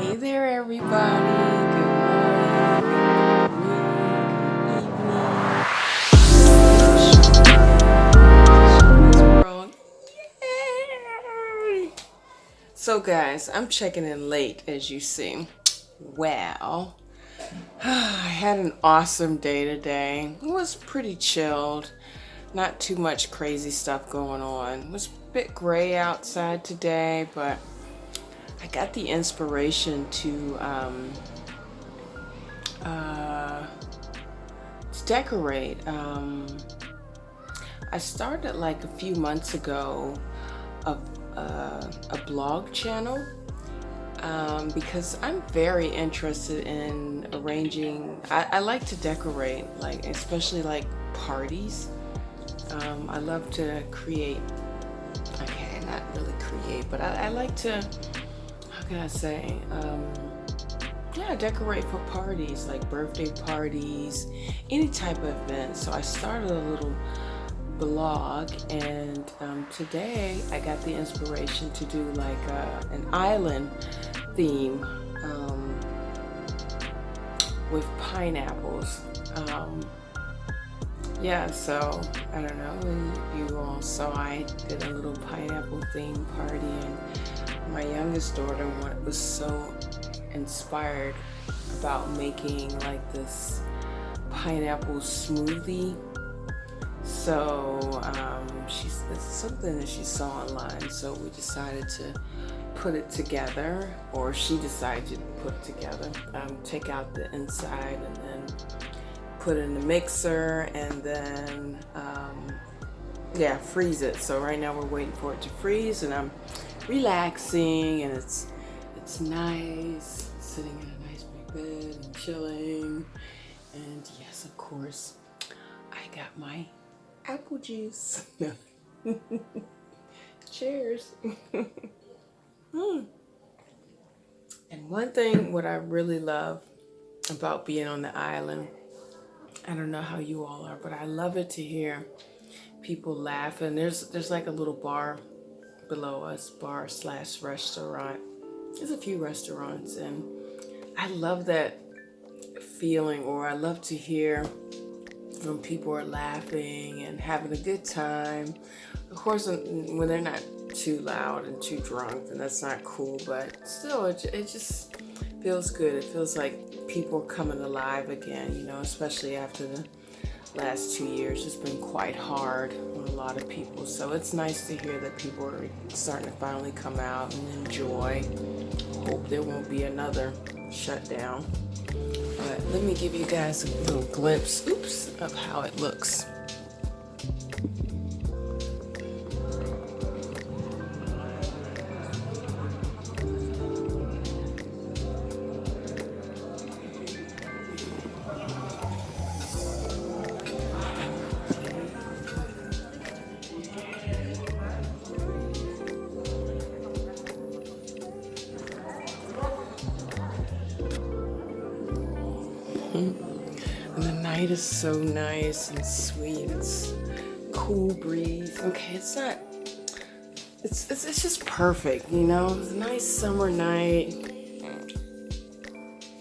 Hey there, everybody. Good morning, good evening. Yay! So, guys, I'm checking in late, as you see. Well, I had an awesome day today. It was pretty chilled. Not too much crazy stuff going on. It was a bit gray outside today, but I got the inspiration to decorate. I started like a few months ago a blog channel because I'm very interested in arranging. I like to decorate, like especially like parties. I love to create. Okay, not really create, but I like to. How can I say? Yeah, decorate for parties, like birthday parties, any type of event. So I started a little blog, and today I got the inspiration to do like an island theme with pineapples. Yeah, so I don't know if you all saw, I did a little pineapple theme party, and my youngest daughter was so inspired about making like this pineapple smoothie. So it's something that she saw online, so we decided to put it together, or she decided to put it together, take out the inside and then put it in the mixer, and then yeah, freeze it. So right now we're waiting for it to freeze, and I'm relaxing, and it's nice, sitting in a nice big bed and chilling. And yes, of course, I got my apple juice. Cheers. And one thing what I really love about being on the island, I don't know how you all are, but I love it to hear people laugh. And there's like a little bar below us, bar / restaurant. There's a few restaurants, and I love that feeling, or I love to hear when people are laughing and having a good time. Of course, when they're not too loud and too drunk, then that's not cool, but still, it just feels good. It feels like people are coming alive again, you know, especially after the last 2 years. It's been quite hard on a lot of people, so it's nice to hear that people are starting to finally come out and enjoy. Hope there won't be another shutdown. But let me give you guys a little glimpse, of how it looks. And the night is so nice and sweet. It's cool breeze. Okay, it's just perfect, you know. It's a nice summer night.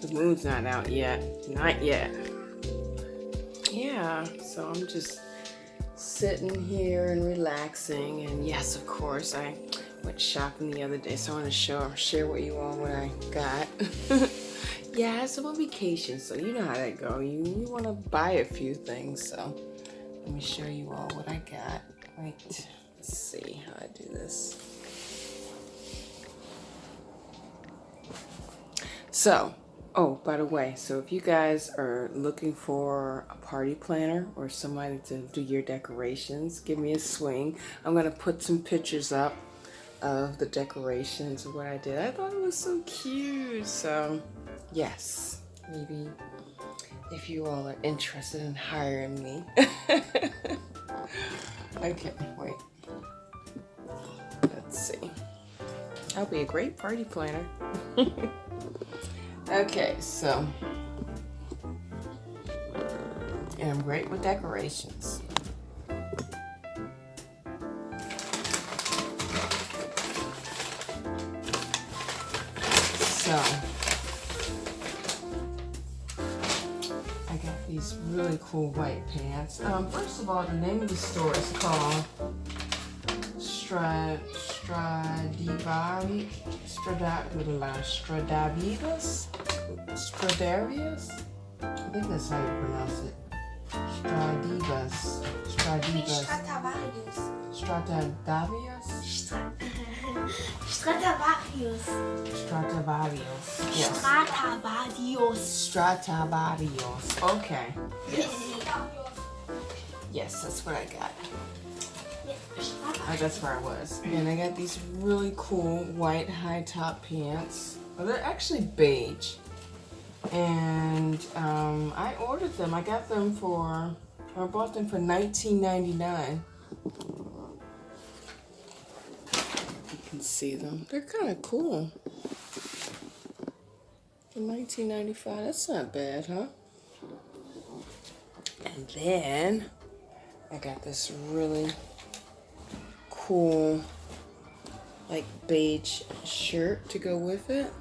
The moon's not out yet. Not yet. Yeah, so I'm just sitting here and relaxing. And yes, of course, I went shopping the other day, so I want to share with you all what I got. Yeah, I'm on vacation, so you know how that go. You want to buy a few things, so let me show you all what I got. Right, let's see how I do this. So, oh, by the way, so if you guys are looking for a party planner or somebody to do your decorations, give me a swing. I'm going to put some pictures up of the decorations of what I did. I thought it was so cute, so yes, maybe if you all are interested in hiring me. Okay, wait. Let's see. I'll be a great party planner. Okay, so, and I'm great with decorations. So, these really cool white pants. First of all, the name of the store is called Stradivarius. I think that's how you pronounce it. Stradivarius. Yes. Stradivarius. Okay. Yes. Yes, that's what I got. Oh, that's where I was. And I got these really cool white high top pants. Well, they're actually beige. And I ordered them. I bought them for $19.99. You can see them. They're kind of cool. For $19.95, that's not bad, huh? And then I got this really cool, like, beige shirt to go with it.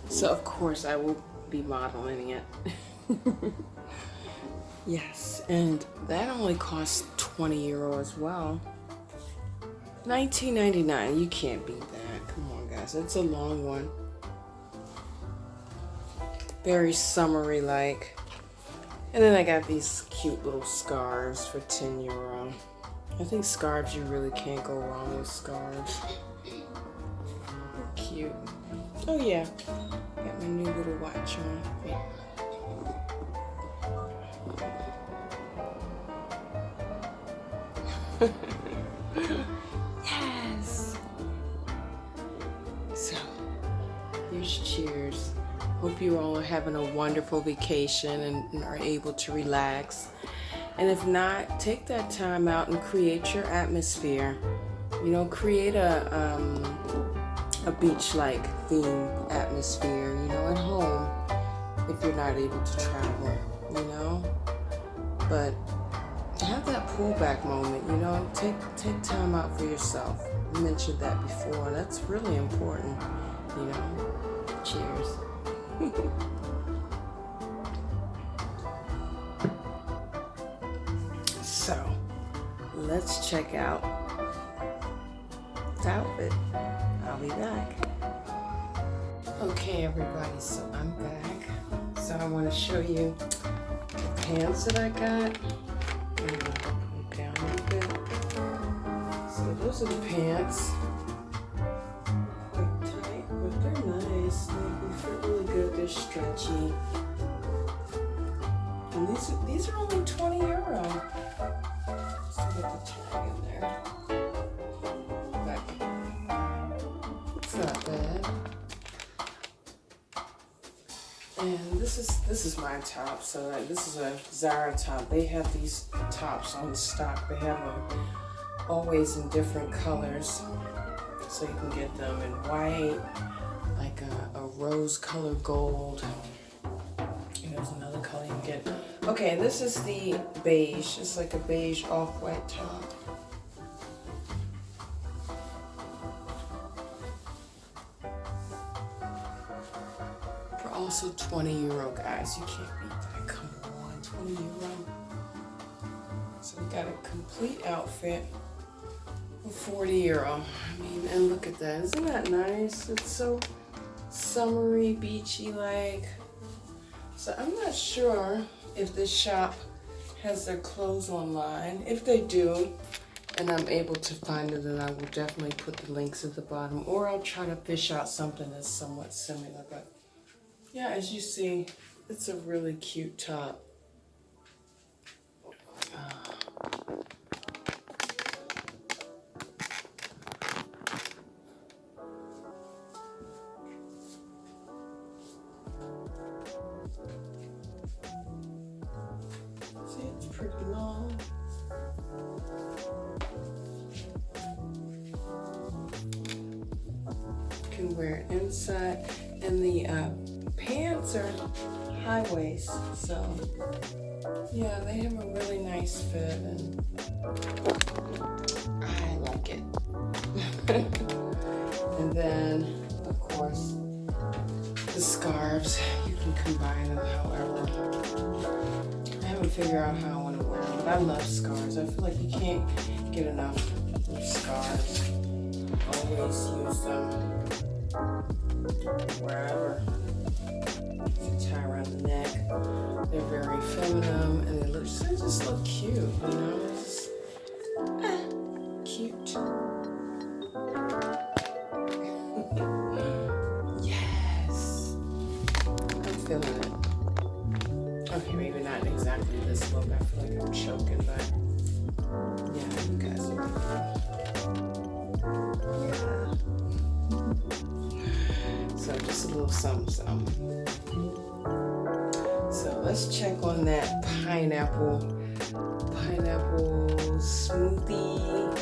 So of course I will be modeling it. Yes, and that only costs €20 as well. $19.99, you can't beat that. Come on guys, it's a long one. Very summery like. And then I got these cute little scarves for €10. I think scarves, you really can't go wrong with scarves. They're cute. Oh yeah, got my new little watch on. Yes! So, here's cheers. Hope you all are having a wonderful vacation and are able to relax. And if not, take that time out and create your atmosphere. You know, create a beach-like theme atmosphere, you know, at home if you're not able to travel, you know. But have that pullback moment, you know. Take time out for yourself. I mentioned that before. That's really important, you know. Cheers. So, let's check out the outfit. I'll be back. Okay, everybody, so I'm back. So I want to show you the pants that I got. I'm going to put down a little bit. So those are the pants. Quite tight, but they're nice. They fit really good. They're stretchy. And these are only €20. So get the tag in there. It's not bad. And this is my top. So this is a Zara top. They have these tops on stock. They have them always in different colors. So you can get them in white, like a rose color gold. There's another color you can get. Okay, this is the beige. It's like a beige off-white top. For also €20, guys. You can't beat that. Come on, €20. So we got a complete outfit for €40. I mean, and look at that. Isn't that nice? It's so summery, beachy like. So I'm not sure if this shop has their clothes online. If they do, and I'm able to find it, then I will definitely put the links at the bottom, or I'll try to fish out something that's somewhat similar. But yeah, as you see, it's a really cute top. See, it's pretty long. You can wear it inside, and the pants are high waist, so yeah, they have a really nice fit, and I like it. And then, of course, combine them however. I haven't figured out how I want to wear them, but I love scarves. I feel like you can't get enough of scarves. Always use them wherever. You tie around the neck. They're very feminine and they just look cute, you know? It's cute. Yes. I'm feeling it. Okay, maybe not exactly this look. I feel like I'm choking, but yeah, you guys are yeah. So just a little something. So let's check on that pineapple smoothie.